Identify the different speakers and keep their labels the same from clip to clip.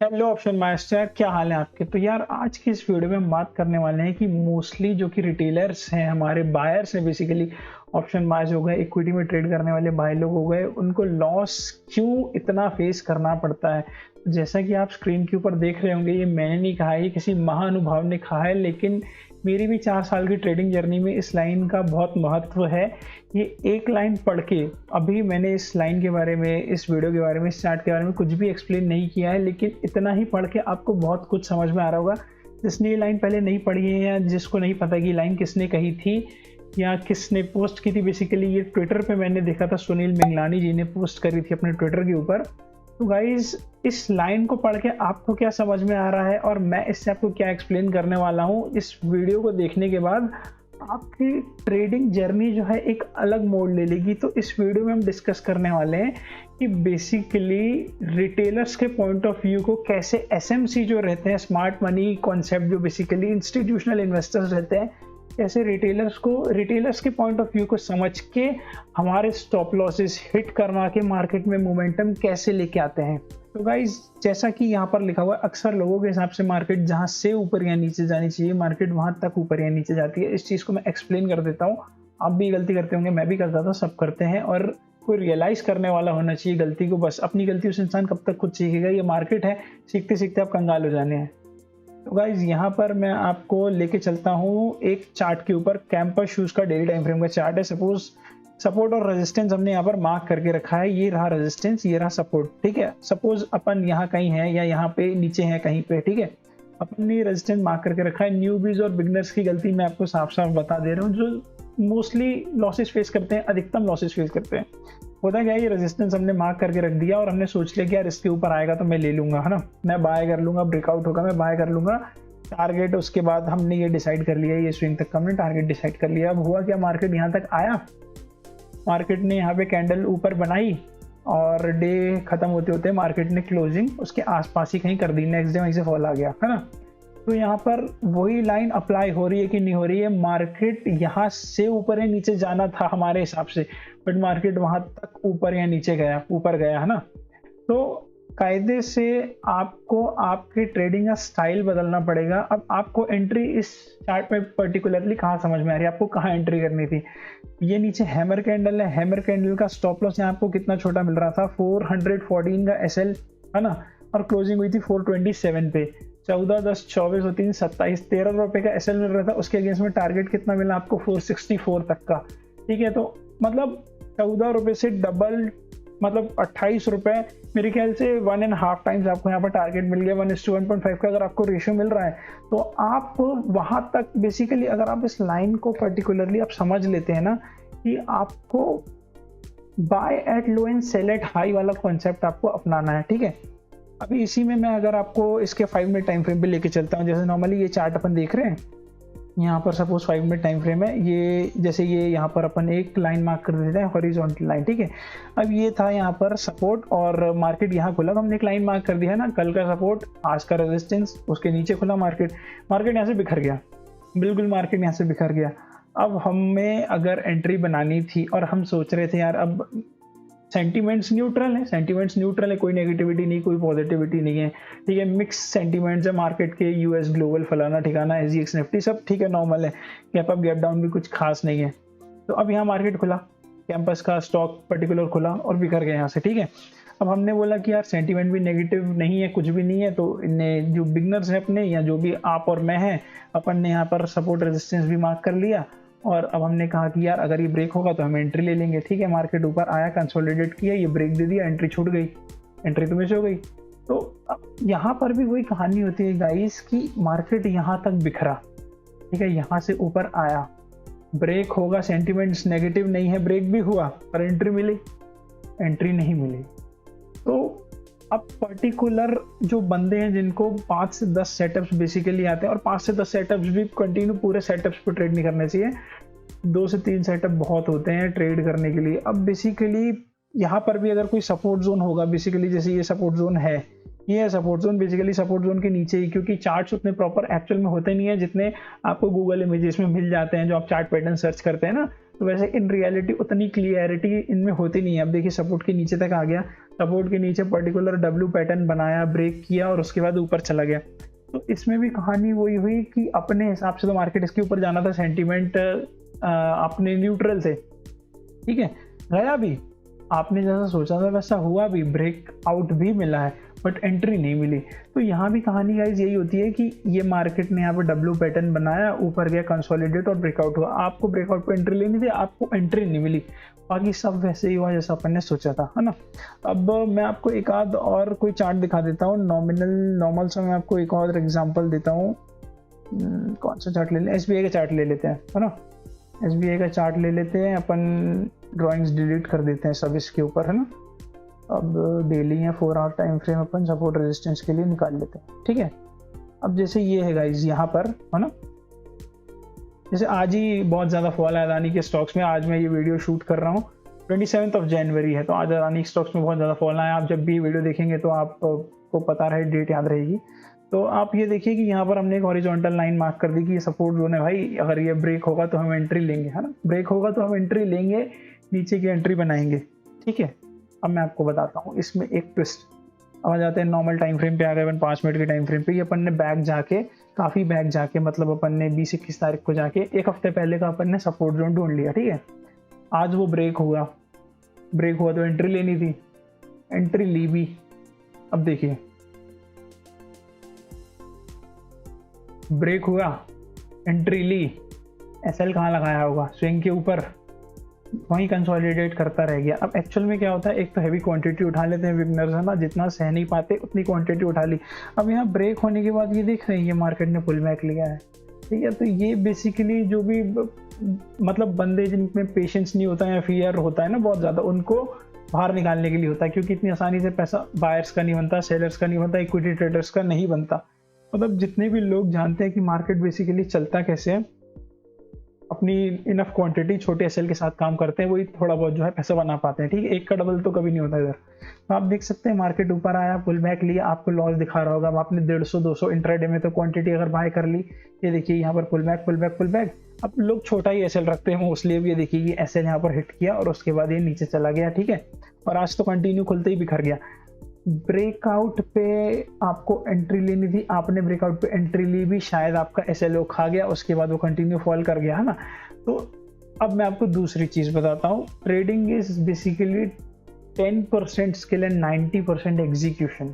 Speaker 1: Hello option master, क्या हाल है आपके। तो यार आज की इस वीडियो में हम बात करने वाले हैं कि मोस्टली जो कि रिटेलर्स हैं, हमारे बायर्स हैं, बेसिकली ऑप्शन बायर्स हो गए, इक्विटी में ट्रेड करने वाले भाई लोग हो गए, उनको लॉस क्यों इतना फेस करना पड़ता है। जैसा कि आप स्क्रीन के ऊपर देख रहे होंगे, ये मैंने नहीं कहा है, ये किसी महानुभाव ने कहा है, लेकिन मेरी भी 4 साल की ट्रेडिंग जर्नी में इस लाइन का बहुत महत्व है। ये एक लाइन पढ़ के, अभी मैंने इस लाइन के बारे में, इस वीडियो के बारे में, इस चार्ट के बारे में कुछ भी एक्सप्लेन नहीं किया है, लेकिन इतना ही पढ़ के आपको बहुत कुछ समझ में आ रहा होगा। जिसने ये लाइन पहले नहीं पढ़ी है या जिसको नहीं पता कि लाइन किसने कही थी या किसने पोस्ट की थी, बेसिकली ये ट्विटर पे मैंने देखा था, सुनील मिंगलानी जी ने पोस्ट करी थी अपने ट्विटर के ऊपर। तो गाइज इस लाइन को पढ़ के आपको क्या समझ में आ रहा है और मैं इससे आपको क्या एक्सप्लेन करने वाला हूँ, इस वीडियो को देखने के बाद आपकी ट्रेडिंग जर्नी जो है एक अलग मोड़ ले लेगी। तो इस वीडियो में हम डिस्कस करने वाले हैं कि बेसिकली रिटेलर्स के पॉइंट ऑफ व्यू को कैसे एसएमसी जो रहते हैं, स्मार्ट मनी कॉन्सेप्ट, जो बेसिकली इंस्टीट्यूशनल इन्वेस्टर्स रहते हैं, कैसे रिटेलर्स के पॉइंट ऑफ व्यू को समझ के हमारे स्टॉप लॉसेस हिट करवा के मार्केट में मोमेंटम कैसे लेके आते हैं। तो गाइज जैसा कि यहाँ पर लिखा हुआ है, अक्सर लोगों के हिसाब से मार्केट जहाँ से ऊपर या नीचे जानी चाहिए, मार्केट वहां तक ऊपर या नीचे जाती है। इस चीज़ को मैं एक्सप्लेन कर देता हूँ। आप भी गलती करते होंगे, मैं भी करता था, सब करते हैं, और कोई रियलाइज करने वाला होना चाहिए गलती को। बस अपनी गलती उस इंसान कब तक खुद सीखेगा, ये मार्केट है, सीखते सीखते आप कंगाल हो जाने हैं। तो गाइज यहाँ पर मैं आपको लेके चलता हूँ एक चार्ट के ऊपर। कैंपस शूज का डेली टाइम फ्रेम का चार्ट है। सपोज सपोर्ट और रेजिस्टेंस हमने यहाँ पर मार्क करके रखा है। ये रहा रेजिस्टेंस, ये रहा सपोर्ट, ठीक है। सपोज अपन यहाँ कहीं है या यहाँ पे नीचे है कहीं पे, ठीक है। अपन ने रेजिस्टेंस मार्क करके रखा है। न्यूबीज और बिगनर्स की गलती मैं आपको साफ साफ बता दे रहा हूँ, जो मोस्टली लॉसेस फेस करते हैं, अधिकतम लॉसेस फेस करते हैं। होता क्या है, ये रेजिस्टेंस हमने मार्क करके रख दिया और हमने सोच लिया कि यार इसके ऊपर आएगा तो मैं ले लूंगा, है ना, मैं बाय कर लूंगा, ब्रेकआउट होगा मैं बाय कर लूंगा, टारगेट। उसके बाद हमने ये डिसाइड कर लिया, ये स्विंग तक का हमने टारगेट डिसाइड कर लिया। अब हुआ क्या, मार्केट यहाँ तक आया, मार्केट ने यहाँ पे कैंडल ऊपर बनाई और डे खत्म होते होते मार्केट ने क्लोजिंग उसके आसपास ही कहीं कर दी, नेक्स्ट डे वहीं से फॉल आ गया, है ना। तो यहाँ पर वही लाइन अप्लाई हो रही है कि नहीं हो रही है। मार्केट यहाँ से ऊपर या नीचे जाना था हमारे हिसाब से, बट मार्केट वहां तक ऊपर या नीचे गया, ऊपर गया, है ना। तो कायदे से आपको आपके ट्रेडिंग का स्टाइल बदलना पड़ेगा। अब आपको एंट्री इस चार्ट में पर्टिकुलरली कहाँ समझ में आ रही है, आपको कहाँ एंट्री करनी थी। ये नीचे हैमर कैंडल है, हैमर कैंडल का स्टॉप लॉस यहाँ आपको कितना छोटा मिल रहा था, 414 का एसएल, है ना, और क्लोजिंग हुई थी 427 पे। 14, 10, 24 और 3, 27, 13 रुपए का एसएल मिल रहा था। उसके अगेंस्ट में टारगेट कितना मिला आपको, 464 तक का, ठीक है। तो मतलब 14 रुपए से डबल, मतलब 28 रुपए, मेरे ख्याल से 1.5 टाइम्स आपको यहाँ पर टारगेट मिल गया। 1:1.5 का अगर आपको रेशियो मिल रहा है तो आप वहां तक बेसिकली, अगर आप इस लाइन को पर्टिकुलरली आप समझ लेते हैं ना, कि आपको buy at low and sell at high वाला कॉन्सेप्ट आपको अपनाना है, ठीक है। अभी इसी में मैं अगर आपको इसके 5 मिनट टाइम फ्रेम पे लेके चलता हूँ, जैसे नॉर्मली ये चार्ट अपन देख रहे हैं, यहाँ पर सपोज 5 मिनट टाइम फ्रेम है, ये जैसे ये यहाँ पर अपन एक लाइन मार्क कर देते हैं, हॉरिजॉन्टल लाइन, ठीक है। अब ये था यहाँ पर सपोर्ट और मार्केट यहाँ खुला, तो हमने एक लाइन मार्क कर दिया है ना, कल का सपोर्ट, आज का रेजिस्टेंस, उसके नीचे खुला मार्केट, मार्केट यहाँ से बिखर गया, बिल्कुल मार्केट यहाँ से बिखर गया। अब हमें अगर एंट्री बनानी थी और हम सोच रहे थे यार, अब सेंटीमेंट्स न्यूट्रल है, सेंटीमेंट्स न्यूट्रल है, कोई नेगेटिविटी नहीं, कोई पॉजिटिविटी नहीं है, ठीक है। मिक्स सेंटीमेंट्स है मार्केट के, यूएस ग्लोबल फलाना ठिकाना, एसजीएक्स निफ्टी सब ठीक है, नॉर्मल है, गैप अप गैप डाउन भी कुछ खास नहीं है। तो अब यहाँ मार्केट खुला, कैंपस का स्टॉक पर्टिकुलर खुला और बिखर गया यहाँ से, ठीक है। अब हमने बोला कि यार सेंटीमेंट भी नेगेटिव नहीं है, कुछ भी नहीं है, तो इन्हें जो बिगनर्स है अपने, या जो भी आप और मैं हैं, अपन ने यहाँ पर सपोर्ट रेजिस्टेंस भी मार्क कर लिया। और अब हमने कहा कि यार अगर ये ब्रेक होगा तो हम एंट्री ले लेंगे, ठीक है। मार्केट ऊपर आया, कंसोलिडेट किया, ये ब्रेक दे दिया, एंट्री छूट गई, एंट्री तो मिस हो गई। तो अब यहाँ पर भी वही कहानी होती है गाइस, कि मार्केट यहाँ तक बिखरा, ठीक है, यहाँ से ऊपर आया, ब्रेक होगा, सेंटिमेंट्स नेगेटिव नहीं है, ब्रेक भी हुआ, पर एंट्री मिली, एंट्री नहीं मिली। तो अब पर्टिकुलर जो बंदे हैं जिनको 5 से 10 सेटअप्स बेसिकली आते हैं, और 5 से 10 सेटअप्स भी कंटिन्यू पूरे सेटअप्स पे ट्रेड नहीं करने चाहिए, 2 से 3 सेटअप बहुत होते हैं ट्रेड करने के लिए। अब बेसिकली यहाँ पर भी अगर कोई सपोर्ट जोन होगा, बेसिकली जैसे ये सपोर्ट जोन है, ये है support zone, basically support zone के नीचे ही, क्योंकि चार्ट्स उतने प्रॉपर एक्चुअल में होते नहीं है जितने आपको गूगल इमेजेस में मिल जाते हैं, जो आप चार्ट पैटर्न सर्च करते हैं ना, तो वैसे इन रियलिटी उतनी क्लियरिटी इनमें होती नहीं है। अब देखिए सपोर्ट के नीचे तक आ गया, सपोर्ट के नीचे पर्टिकुलर डब्ल्यू पैटर्न बनाया, ब्रेक किया और उसके बाद ऊपर चला गया। तो इसमें भी कहानी वही हुई कि अपने हिसाब से तो मार्केट इसके ऊपर जाना था, सेंटीमेंट अपने न्यूट्रल थे, ठीक है, गया भी आपने जैसा सोचा था वैसा हुआ भी, ब्रेक आउट भी मिला है बट एंट्री नहीं मिली। तो यहाँ भी कहानी गाइस यही होती है कि ये मार्केट ने यहाँ पे डब्ल्यू पैटर्न बनाया, ऊपर गया, कंसोलिडेट और ब्रेकआउट हुआ। आपको ब्रेकआउट पे एंट्री लेनी थी, आपको एंट्री नहीं मिली, बाकी सब वैसे ही हुआ जैसा अपन ने सोचा था, है ना। अब मैं आपको एक आध और कोई चार्ट दिखा देता हूँ, नॉर्मल सा मैं आपको एक और एग्जाम्पल देता हूँ। कौन सा चार्ट ले लें, SBI का चार्ट ले लेते हैं, है ना। SBI का चार्ट ले लेते हैं अपन, ड्राइंग्स डिलीट कर देते हैं सब इसके ऊपर, है ना। अब डेली या 4 आवर टाइम फ्रेम अपन सपोर्ट रेजिस्टेंस के लिए निकाल लेते हैं, ठीक है। अब जैसे ये है गाइज यहाँ पर, है ना, जैसे आज ही बहुत ज़्यादा फॉल है अदानी के स्टॉक्स में। आज मैं ये वीडियो शूट कर रहा हूँ 27 जनवरी है, तो आज अदानी के स्टॉक्स में बहुत ज़्यादा फॉल आया। आप जब भी वीडियो देखेंगे तो आपको पता रहे, डेट याद रहेगी। तो आप ये देखिए कि यहाँ पर हमने एक हॉरिजॉन्टल लाइन मार्क कर दी कि ये सपोर्ट जोन है भाई, अगर ये ब्रेक होगा तो हम एंट्री लेंगे, है ना। ब्रेक होगा तो हम एंट्री लेंगे, नीचे की एंट्री बनाएंगे, ठीक है। अब मैं आपको बताता हूँ इसमें एक ट्विस्ट। अब आ जाते हैं नॉर्मल टाइम फ्रेम पे, आ गए अपन 5 मिनट के टाइम फ्रेम पे। ये अपन ने बैक जाके, काफ़ी बैक जाके, मतलब अपन ने 20-21 तारीख को जाके, एक हफ्ते पहले का अपन ने सपोर्ट जोन ढूंढ लिया, ठीक है। आज वो ब्रेक हुआ, ब्रेक हुआ तो एंट्री लेनी थी, एंट्री ली भी। अब देखिए ब्रेक हुआ, एंट्री ली, SL कहाँ लगाया होगा, स्विंग के ऊपर, वहीं कंसोलिडेट करता रह गया। अब एक्चुअल में क्या होता है, एक तो हैवी क्वांटिटी उठा लेते हैं बिगनर्स, है ना, जितना सह नहीं पाते उतनी क्वांटिटी उठा ली। अब यहाँ ब्रेक होने के बाद ये देख रहे हैं ये मार्केट ने पुल बैक लिया है, ठीक है। तो ये बेसिकली जो भी मतलब बंदे जिनमें पेशेंस नहीं होता है या फियर होता है ना बहुत ज़्यादा, उनको बाहर निकालने के लिए होता है, क्योंकि इतनी आसानी से पैसा बायर्स का नहीं बनता, सेलर्स का नहीं बनता, इक्विटी ट्रेडर्स का नहीं बनता। मतलब जितने भी लोग जानते हैं कि मार्केट बेसिकली चलता कैसे है, अपनी इनफ क्वांटिटी छोटे SL के साथ काम करते हैं, वही थोड़ा बहुत जो है पैसा बना पाते हैं, ठीक है। एक का डबल तो कभी नहीं होता इधर। तो आप देख सकते हैं मार्केट ऊपर आया, पुल बैक लिया, आपको लॉस दिखा रहा होगा। अब आपने 150-200 इंट्राडे में तो क्वांटिटी अगर बाय कर ली, ये देखिए यहाँ पर pull back pull back pull back. अब लोग छोटा ही SL रखते हैं मोस्टली। अब ये देखिए ये SL यहाँ पर हिट किया और उसके बाद ये नीचे चला गया, ठीक है। और आज तो कंटिन्यू खुलते ही बिखर गया। ब्रेकआउट पे आपको एंट्री लेनी थी, आपने ब्रेकआउट पे एंट्री ली भी, शायद आपका SLO खा गया, उसके बाद वो कंटिन्यू फॉल कर गया, है ना। तो अब मैं आपको दूसरी चीज़ बताता हूँ। Trading is basically 10% skill and 90% execution.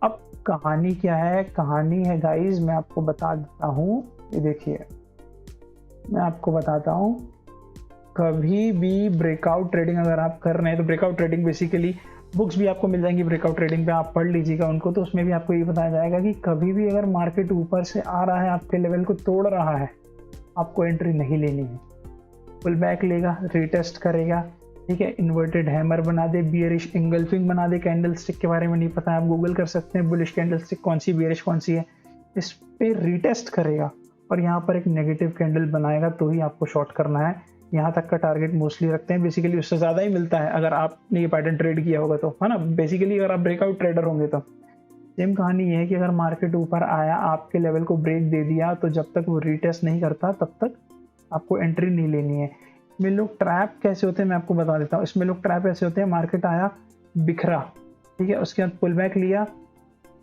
Speaker 1: अब कहानी क्या है, कहानी है गाइज मैं आपको बता देता हूँ। ये देखिए मैं आपको बताता हूँ, कभी भी ब्रेकआउट ट्रेडिंग अगर आप कर रहे हैं तो ब्रेकआउट ट्रेडिंग बेसिकली बुक्स भी आपको मिल जाएंगी ब्रेकआउट ट्रेडिंग पे, आप पढ़ लीजिएगा उनको। तो उसमें भी आपको ये बताया जाएगा कि कभी भी अगर मार्केट ऊपर से आ रहा है, आपके लेवल को तोड़ रहा है, आपको एंट्री नहीं लेनी है। पुल बैक लेगा, रिटेस्ट करेगा, ठीक है, इन्वर्टेड हैमर बना दे, बियरिश इंगल्फिंग बना दे। कैंडल स्टिक के बारे में नहीं पता है, आप गूगल कर सकते हैं बुलिश कैंडल स्टिक कौन सी, बियरिश कौन सी है। इस पे रिटेस्ट करेगा और यहाँ पर एक नेगेटिव कैंडल बनाएगा, तो ही आपको शॉर्ट करना है। यहाँ तक का टारगेट मोस्टली रखते हैं, बेसिकली उससे ज़्यादा ही मिलता है अगर आपने ये पैटर्न ट्रेड किया होगा तो, है ना। बेसिकली अगर आप ब्रेकआउट ट्रेडर होंगे तो सेम कहानी ये है कि अगर मार्केट ऊपर आया, आपके लेवल को ब्रेक दे दिया, तो जब तक वो रिटेस्ट नहीं करता तब तक आपको एंट्री नहीं लेनी है। इसमें लोग ट्रैप कैसे होते हैं मैं आपको बता देता हूँ। इसमें लोग ट्रैप ऐसे होते हैं, मार्केट आया, बिखरा, ठीक है, उसके बाद पुल बैक लिया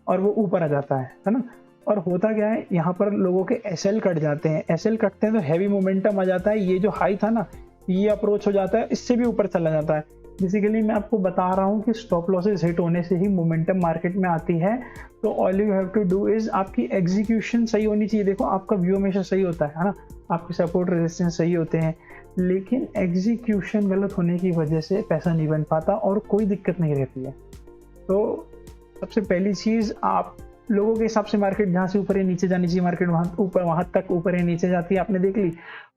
Speaker 1: और वो ऊपर आ जाता है ना। और होता क्या है, यहाँ पर लोगों के SL कट जाते हैं, SL कटते हैं तो हैवी मोमेंटम आ जाता है। ये जो हाई था ना, ये अप्रोच हो जाता है, इससे भी ऊपर चला जाता है। बेसिकली मैं आपको बता रहा हूँ कि स्टॉप लॉसेस हिट होने से ही मोमेंटम मार्केट में आती है। तो all you have to do is, आपकी एग्जीक्यूशन सही होनी चाहिए। देखो आपका व्यू हमेशा सही होता है ना, आपके सपोर्ट रेजिस्टेंस सही होते हैं, लेकिन एग्जीक्यूशन गलत होने की वजह से पैसा नहीं बन पाता और कोई दिक्कत नहीं रहती है। तो सबसे पहली चीज़, आप लोगों के हिसाब से मार्केट जहाँ से ऊपर या नीचे जानी चाहिए, मार्केट वहाँ तक ऊपर या नीचे जाती है, आपने देख ली।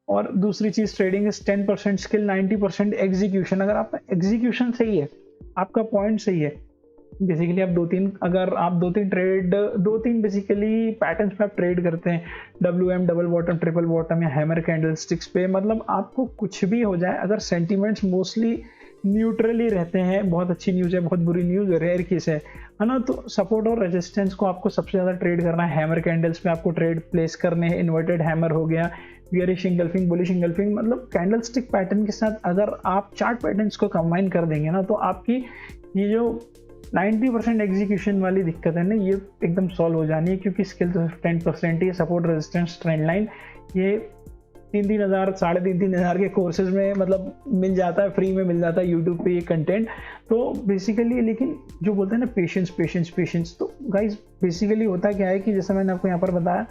Speaker 1: और दूसरी चीज़, ट्रेडिंग इज 10% स्किल, 90% एग्जीक्यूशन। अगर आपका एग्जीक्यूशन सही है, आपका पॉइंट सही है, बेसिकली आप दो तीन बेसिकली पैटर्न्स पे आप ट्रेड करते हैं, WM, double bottom, triple bottom या हैमर कैंडल स्टिक्स पे, मतलब आपको कुछ भी हो जाए, अगर सेंटिमेंट्स मोस्टली न्यूट्रली रहते हैं, बहुत अच्छी न्यूज़ है, बहुत बुरी न्यूज़, रेयर केस है ना। तो सपोर्ट और रेजिस्टेंस को आपको सबसे ज़्यादा ट्रेड करना है, हैमर कैंडल्स में आपको ट्रेड प्लेस करने हैं। इन्वर्टेड हैमर हो गया, बियरिश इंगल्फिंग, बुलिश इंगल्फिंग, मतलब कैंडल स्टिक पैटर्न के साथ अगर आप चार्ट पैटर्न्स को कंबाइन कर देंगे ना, तो आपकी ये जो 90% एग्जीक्यूशन वाली दिक्कत है ना, ये एकदम सॉल्व हो जानी है, क्योंकि स्किल तो 10% ही। सपोर्ट रेजिस्टेंस ट्रेंड लाइन ये 3,000 3,500 के कोर्सेज में मतलब मिल जाता है, फ्री में मिल जाता है यूट्यूब पे ये कंटेंट। तो बेसिकली लेकिन जो बोलते हैं ना पेशेंस पेशेंस पेशेंस, तो गाइज बेसिकली होता क्या है कि जैसे मैंने आपको यहाँ पर बताया,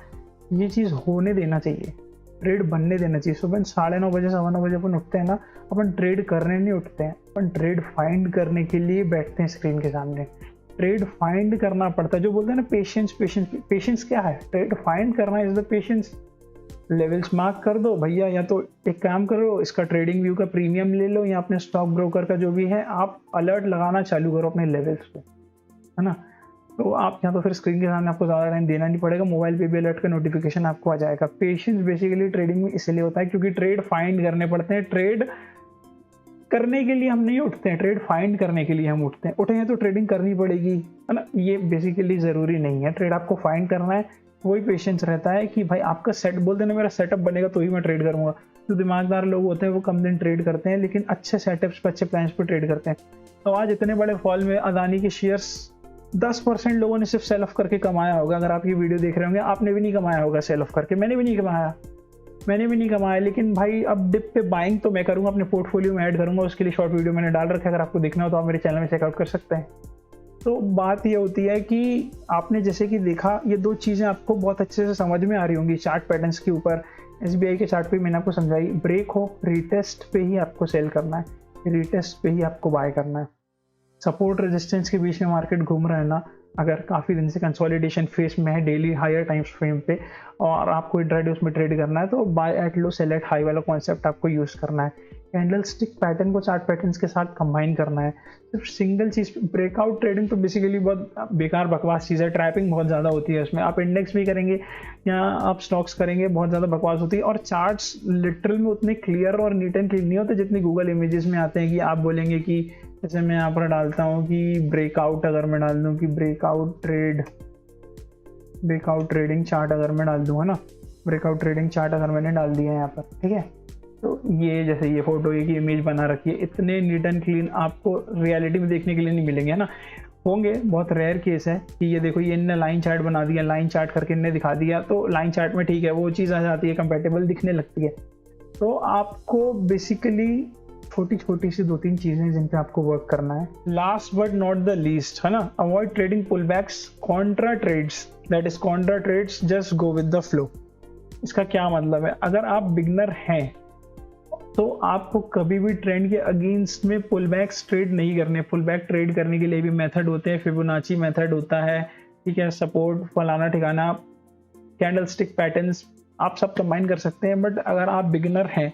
Speaker 1: ये चीज़ होने देना चाहिए, ट्रेड बनने देना चाहिए। सुबह 9:30 बजे 9:15 बजे अपन उठते हैं ना, अपन ट्रेड करने नहीं उठते हैं, अपन ट्रेड फाइंड करने के लिए बैठते हैं स्क्रीन के सामने। ट्रेड फाइंड करना पड़ता है, जो बोलते हैं ना पेशेंस पेशेंस पेशेंस क्या है, ट्रेड फाइंड करना is the patience. Levels mark कर दो भैया, या तो एक काम करो, इसका ट्रेडिंग व्यू का प्रीमियम ले लो, या अपने स्टॉक ब्रोकर का जो भी है, आप अलर्ट लगाना चालू करो अपने लेवल्स पे, है ना। तो आप यहाँ तो फिर स्क्रीन के सामने आपको ज़्यादा टाइम देना नहीं पड़ेगा, मोबाइल पे भी अलर्ट का नोटिफिकेशन आपको आ जाएगा। पेशेंस बेसिकली ट्रेडिंग में इसलिए होता है क्योंकि ट्रेड फाइंड करने पड़ते हैं। ट्रेड करने के लिए हम नहीं उठते हैं, ट्रेड फाइंड करने के लिए हम उठते हैं। उठे हैं तो ट्रेडिंग करनी पड़ेगी, है ना। ये बेसिकली ज़रूरी नहीं है, ट्रेड आपको फाइंड करना है, वही पेशेंस रहता है कि भाई आपका सेट, बोलते हैं ना मेरा सेटअप बनेगा तो ही मैं ट्रेड करूँगा। जो दिमागदार लोग होते हैं वो कम दिन ट्रेड करते हैं, लेकिन अच्छे सेटअप्स पर, अच्छे प्लान्स पर ट्रेड करते हैं। तो आज इतने बड़े फॉल में अदानी के शेयर्स 10% लोगों ने सिर्फ सेल ऑफ करके कमाया होगा। अगर आप ये वीडियो देख रहे होंगे, आपने भी नहीं कमाया होगा सेल ऑफ करके, मैंने भी नहीं कमाया। लेकिन भाई अब डिप पे बाइंग तो मैं करूंगा, अपने पोर्टफोलियो में ऐड करूंगा, उसके लिए शॉर्ट वीडियो मैंने डाल रखा है, अगर आपको देखना हो तो आप मेरे चैनल में चेकआउट कर सकते हैं। तो बात ये होती है कि आपने जैसे कि देखा, ये दो चीज़ें आपको बहुत अच्छे से समझ में आ रही होंगी चार्ट पैटर्न्स के ऊपर। SBI के चार्ट पे मैंने आपको समझाई, ब्रेक हो रीटेस्ट पे ही आपको सेल करना है, रीटेस्ट पे ही आपको बाय करना है। सपोर्ट रेजिस्टेंस के बीच में मार्केट घूम रहा है ना, अगर काफ़ी दिन से कंसोलिडेशन फेस में है डेली हायर टाइम फ्रेम पे, और आपको इंट्राडे उसमें ट्रेड करना है, तो buy at low sell at high वाला कॉन्सेप्ट आपको यूज़ करना है। कैंडल स्टिक पैटर्न को चार्ट पैटर्न्स के साथ कंबाइन करना है। सिर्फ सिंगल चीज़, ब्रेकआउट ट्रेडिंग तो बेसिकली बहुत बेकार बकवास चीज़ है, ट्रैपिंग बहुत ज़्यादा होती है उसमें। आप इंडेक्स भी करेंगे या आप स्टॉक्स करेंगे, बहुत ज़्यादा बकवास होती है, और चार्ट्स लिटरल में उतने क्लियर और नीट एंड क्लीन नहीं होते जितनी गूगल इमेजेस में आते हैं। कि आप बोलेंगे कि जैसे मैं यहाँ पर डालता हूँ कि ब्रेकआउट, अगर मैं डाल दूँ कि ब्रेकआउट ट्रेडिंग चार्ट अगर मैं डाल दूँ, है ना, ब्रेकआउट ट्रेडिंग चार्ट अगर मैंने डाल दिया है यहाँ पर, ठीक है, तो ये जैसे ये फोटो की इमेज बना रखी है, इतने नीट एंड क्लीन आपको रियलिटी में देखने के लिए नहीं मिलेंगे, है ना। होंगे, बहुत रेयर केस है कि ये देखो ये इनने लाइन चार्ट बना दिया, लाइन चार्ट करके इनने दिखा दिया, तो लाइन चार्ट में ठीक है वो चीज़ आ जाती है, कंपेटेबल दिखने लगती है। तो आपको बेसिकली छोटी छोटी सी 2-3 चीज़ें जिन पे आपको वर्क करना है। Last but not the least, है ना, avoid trading pull backs, contra trades, that is contra trades, just go with the flow. इसका क्या मतलब है, अगर आप बिगनर हैं तो आपको कभी भी ट्रेंड के अगेंस्ट में पुल बैक्स ट्रेड नहीं करने। पुल बैक ट्रेड करने के लिए भी मेथड होते हैं, फिबोनाची मेथड होता है, ठीक है, सपोर्ट, फलाना ठिकाना, कैंडल स्टिक पैटर्न्स, आप सब कंबाइन कर सकते हैं। बट अगर आप बिगिनर हैं,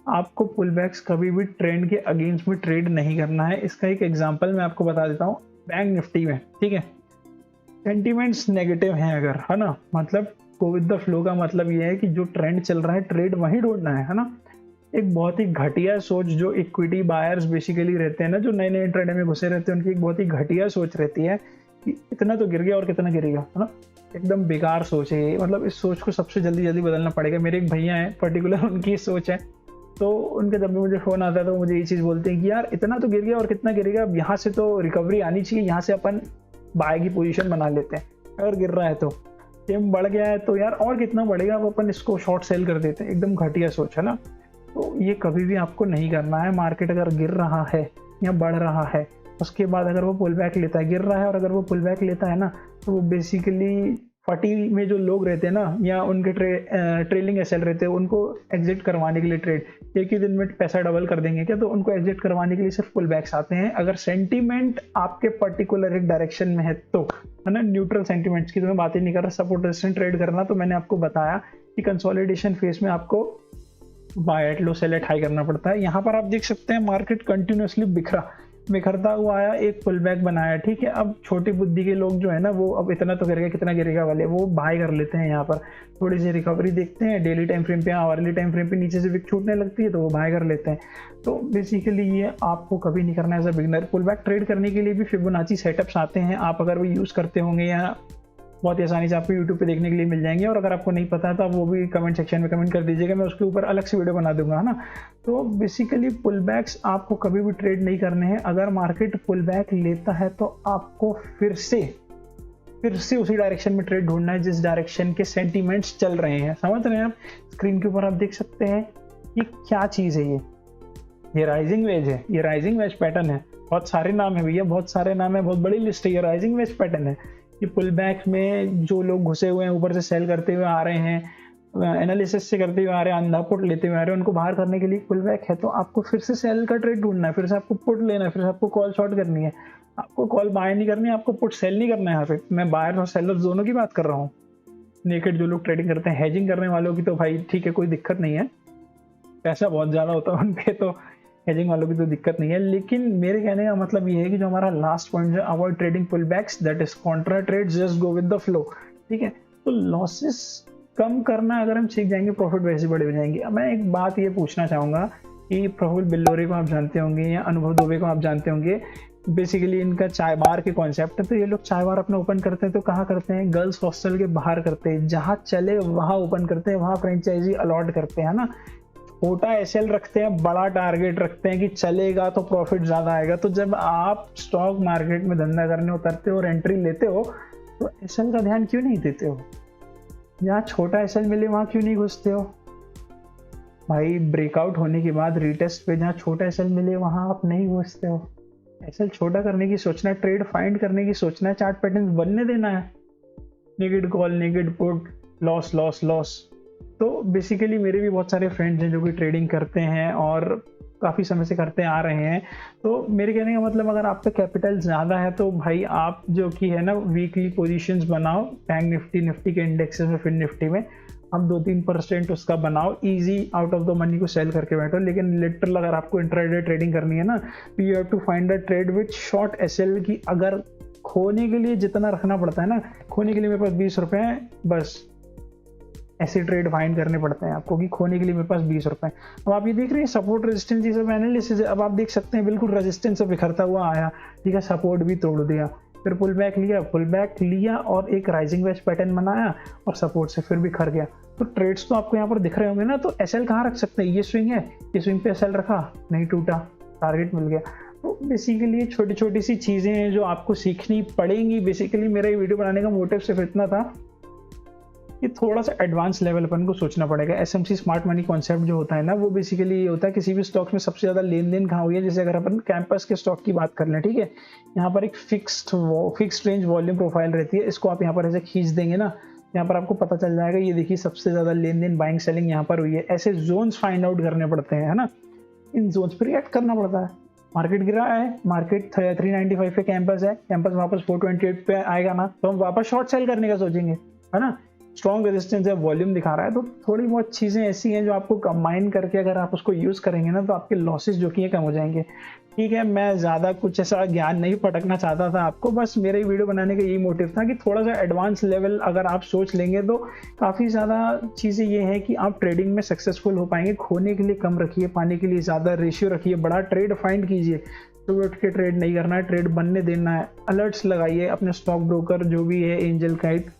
Speaker 1: आपको पुल बैक्स कभी भी ट्रेंड के अगेंस्ट में ट्रेड नहीं करना है। इसका एक एग्जांपल मैं आपको बता देता हूँ, बैंक निफ्टी में, ठीक है, सेंटिमेंट्स नेगेटिव हैं अगर, है ना, मतलब गो विद द फ्लो का मतलब ये है कि जो ट्रेंड चल रहा है ट्रेड वहीं ढूंढना है ना। एक बहुत ही घटिया सोच जो इक्विटी बायर्स बेसिकली रहते हैं ना, जो नए नए ट्रेड में घुसे रहते हैं, उनकी एक बहुत ही घटिया सोच रहती है कि इतना तो गिर गया और कितना गिरेगा, है ना। एकदम बेकार सोच है ये, मतलब इस सोच को सबसे जल्दी बदलना पड़ेगा। मेरे एक भैया हैं पर्टिकुलर, उनकी सोच है, तो उनके जब भी मुझे फ़ोन आता है तो मुझे ये चीज़ बोलते हैं कि यार इतना तो गिर गया और कितना गिरेगा, अब यहाँ से तो रिकवरी आनी चाहिए, यहाँ से अपन बाय की पोजीशन बना लेते हैं, अगर गिर रहा है तो सेम बढ़ गया है तो यार और कितना बढ़ेगा, अब अपन इसको शॉर्ट सेल कर देते हैं। एकदम घटिया सोच है ना, तो ये कभी भी आपको नहीं करना है। मार्केट अगर गिर रहा है या बढ़ रहा है, उसके बाद अगर वो पुल बैक लेता है, गिर रहा है और अगर वो पुल बैक लेता है ना, तो वो बेसिकली फटी में जो लोग रहते हैं ना, या उनके ट्रेलिंग एसएल रहते हैं, उनको एग्जिट करवाने के लिए, ट्रेड एक ही दिन में पैसा डबल कर देंगे क्या, तो उनको एग्जिट करवाने के लिए सिर्फ पुल बैक्स आते हैं। अगर सेंटीमेंट आपके पर्टिकुलर एक डायरेक्शन में है तो, है ना, न्यूट्रल सेंटीमेंट्स की तो मैं बात ही नहीं कर रहा। सपोर्ट रेजिस्टेंस ट्रेड करना, तो मैंने आपको बताया कि कंसोलिडेशन फेज में आपको buy at low sell at high करना पड़ता है। यहाँ पर आप देख सकते हैं मार्केट कंटिन्यूसली बिखरा, बिखरता हुआ आया, एक पुल बैक बनाया, ठीक है। अब छोटी बुद्धि के लोग जो है ना, वो अब इतना तो गिरेगा कितना गिरेगा वाले वो बाय कर लेते हैं। यहाँ पर थोड़ी सी रिकवरी देखते हैं डेली टाइम फ्रेम पे, आवरली टाइम फ्रेम पे नीचे से विक छूटने लगती है तो वो बाय कर लेते हैं। तो बेसिकली ये आपको कभी नहीं करना है as a beginner. Pull back trade करने के लिए भी फिबोनाची सेटअप्स आते हैं, आप अगर वो यूज़ करते होंगे या बहुत ही आसानी से आपको यूट्यूब पे देखने के लिए मिल जाएंगे। और अगर आपको नहीं पता है तो आप वो भी कमेंट सेक्शन में कमेंट कर दीजिएगा, मैं उसके ऊपर अलग से वीडियो बना दूंगा, है ना। तो बेसिकली पुल बैक्स आपको कभी भी ट्रेड नहीं करने हैं। अगर मार्केट पुल बैक लेता है तो आपको फिर से उसी डायरेक्शन में ट्रेड ढूंढना है जिस डायरेक्शन के सेंटीमेंट्स चल रहे हैं। समझ रहे हैं आप? स्क्रीन के ऊपर आप देख सकते हैं ये क्या चीज़ है। ये राइजिंग वेज है, ये राइजिंग वेज पैटर्न है। बहुत सारे नाम है भैया, बहुत सारे नाम है, बहुत बड़ी लिस्ट है। ये राइजिंग वेज पैटर्न है। ये पुल बैक में जो लोग घुसे हुए हैं, ऊपर से सेल करते हुए आ रहे हैं, एनालिसिस से करते हुए आ रहे हैं, अंधा पुट लेते हुए आ रहे हैं, उनको बाहर करने के लिए पुल बैक है। तो आपको फिर से सेल का ट्रेड ढूंढना है, फिर से आपको पुट लेना है, फिर से आपको कॉल शॉर्ट करनी है। आपको कॉल बाय नहीं करनी है, आपको पुट सेल नहीं करना है। यहाँ पे मैं बायर और सेलर दोनों की बात कर रहा हूँ। नेकेड जो लोग ट्रेडिंग करते हैं, हेजिंग करने वालों की तो भाई ठीक है, कोई दिक्कत नहीं है, पैसा बहुत ज़्यादा होता है उन पे, तो हेजिंग वालों की तो दिक्कत नहीं है। लेकिन मेरे कहने का मतलब ये है कि जो हमारा लास्ट पॉइंट है, avoid trading pull backs, that is contra trade, just go with the flow, ठीक है। तो लॉसेस कम करना अगर हम सीख जाएंगे, प्रॉफिट वैसे बड़े हो जाएंगे। अब मैं एक बात ये पूछना चाहूँगा कि प्रफुल्ल बिल्लोरी को आप जानते होंगे या अनुभव दुबे को आप जानते होंगे। बेसिकली इनका चाय बार के कॉन्सेप्ट है। तो ये लोग चाय बार अपना ओपन करते हैं तो कहाँ करते हैं? गर्ल्स हॉस्टल के बाहर करते हैं, जहाँ चले वहाँ ओपन करते हैं, वहाँ फ्रेंचाइजी अलॉट करते हैं, है ना। छोटा एसएल रखते हैं, बड़ा टारगेट रखते हैं कि चलेगा तो प्रॉफिट ज़्यादा आएगा। तो जब आप स्टॉक मार्केट में धंधा करने उतरते हो और एंट्री लेते हो तो एसएल का ध्यान क्यों नहीं देते हो? जहाँ छोटा एसएल मिले वहाँ क्यों नहीं घुसते हो भाई? ब्रेकआउट होने के बाद रीटेस्ट पे जहाँ छोटा एसएल मिले वहाँ आप नहीं घुसते हो। एसएल छोटा करने की सोचना है, ट्रेड फाइंड करने की सोचना है, चार्ट पैटर्न बनने देना है। Naked call, naked put, loss loss loss. तो बेसिकली मेरे भी बहुत सारे फ्रेंड्स हैं जो कि ट्रेडिंग करते हैं और काफ़ी समय से करते आ रहे हैं। तो मेरे कहने का मतलब, अगर आप पे कैपिटल ज़्यादा है तो भाई आप जो कि है ना वीकली पोजीशंस बनाओ, बैंक निफ्टी के इंडेक्सेस में, फिर निफ्टी में आप 2-3% उसका बनाओ, easy out of the money को सेल करके बैठो। लेकिन लिटरल अगर आपको इंट्राडे ट्रेडिंग करनी है ना, तो you have to find a trade with short SL की। अगर खोने के लिए जितना रखना पड़ता है ना, खोने के लिए मेरे पास 20 रुपये हैं, बस ऐसे ट्रेड फाइंड करने पड़ते हैं आपको कि खोने के लिए मेरे पास 20 रुपये। अब आप ये देख रहे हैं सपोर्ट रेजिस्टेंस, ये सब एनालिसिस है। अब आप देख सकते हैं बिल्कुल रेजिस्टेंस से बिखरता हुआ आया, ठीक है, सपोर्ट भी तोड़ दिया, फिर पुल बैक लिया और एक राइजिंग वेज पैटर्न बनाया और सपोर्ट से फिर बिखर गया। तो ट्रेड्स तो आपको यहाँ पर दिख रहे होंगे ना। तो एसएल कहाँ रख सकते हैं? ये स्विंग है, ये स्विंग पे एसएल रखा, नहीं टूटा, टारगेट मिल गया। तो बेसिकली ये छोटी छोटी सी चीज़ें हैं जो आपको सीखनी पड़ेंगी। बेसिकली मेरा ये वीडियो बनाने का मोटिव सिर्फ इतना था कि थोड़ा सा एडवांस लेवल अपन को सोचना पड़ेगा। एसएमसी स्मार्ट मनी कॉन्सेप्ट जो होता है ना, वो बेसिकली ये होता है किसी भी स्टॉक में सबसे ज़्यादा लेन देन कहाँ हुई है। जैसे अगर अपन कैंपस के स्टॉक की बात कर लें, ठीक है, यहाँ पर एक फिक्स्ड रेंज वॉल्यूम प्रोफाइल रहती है। इसको आप यहाँ पर ऐसे खींच देंगे ना, यहाँ पर आपको पता चल जाएगा, ये देखिए सबसे ज़्यादा लेन देन बाइंग सेलिंग यहाँ पर हुई है। ऐसे जोन्स फाइंड आउट करने पड़ते हैं, है ना। इन जोन्स पर रिएक्ट करना पड़ता है। मार्केट गिरा है, मार्केट 395 पे कैंपस है, कैंपस वापस 428 पे आएगा ना, तो हम वापस शॉर्ट सेल करने का सोचेंगे, है ना। स्ट्रॉन्ग रेजिस्टेंस है, वॉल्यूम दिखा रहा है। तो थोड़ी बहुत चीज़ें ऐसी हैं जो आपको कंबाइन करके अगर आप उसको यूज़ करेंगे ना, तो आपके लॉसेस जो कि हैं कम हो जाएंगे। ठीक है, मैं ज़्यादा कुछ ऐसा ज्ञान नहीं पटकना चाहता था आपको, बस मेरे वीडियो बनाने का यही मोटिव था कि थोड़ा सा एडवांस लेवल अगर आप सोच लेंगे तो काफ़ी ज़्यादा चीज़ें ये हैं कि आप ट्रेडिंग में सक्सेसफुल हो पाएंगे। खोने के लिए कम रखिए, पाने के लिए ज़्यादा रेशियो रखिए, बड़ा ट्रेड फाइंड कीजिए। तो उठ के ट्रेड नहीं करना है, ट्रेड बनने देना है। अलर्ट्स लगाइए अपने स्टॉक ब्रोकर जो भी है, एंजल काइट,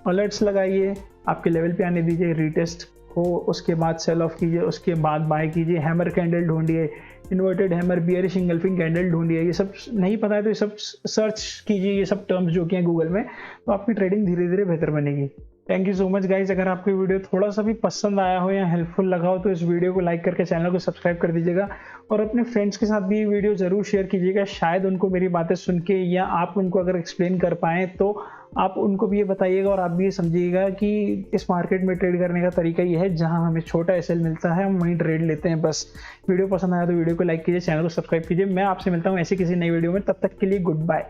Speaker 1: अलर्ट्स लगाइए, आपके लेवल पे आने दीजिए, रीटेस्ट हो, उसके बाद सेल ऑफ कीजिए, उसके बाद बाय कीजिए। हैमर कैंडल ढूंढिए, inverted hammer, bearish engulfing candle ढूंढिए। ये सब नहीं पता है तो ये सब सर्च कीजिए, ये सब टर्म्स जो कि हैं गूगल में, तो आपकी ट्रेडिंग धीरे धीरे बेहतर बनेगी। Thank you so much guys. अगर आपको वीडियो थोड़ा सा भी पसंद आया हो या हेल्पफुल लगा हो तो इस वीडियो को लाइक करके चैनल को सब्सक्राइब कर दीजिएगा और अपने फ्रेंड्स के साथ भी ये वीडियो ज़रूर शेयर कीजिएगा। शायद उनको मेरी बातें सुन के या आप उनको अगर एक्सप्लेन कर पाएँ तो आप उनको भी ये बताइएगा और आप भी ये समझिएगा कि इस मार्केट में ट्रेड करने का तरीका ये है, जहां हमें छोटा एसएल मिलता है हम वहीं ट्रेड लेते हैं। बस वीडियो पसंद आया तो वीडियो को लाइक कीजिए, चैनल को सब्सक्राइब कीजिए। मैं आपसे मिलता हूँ ऐसी किसी नई वीडियो में, तब तक के लिए गुड बाय।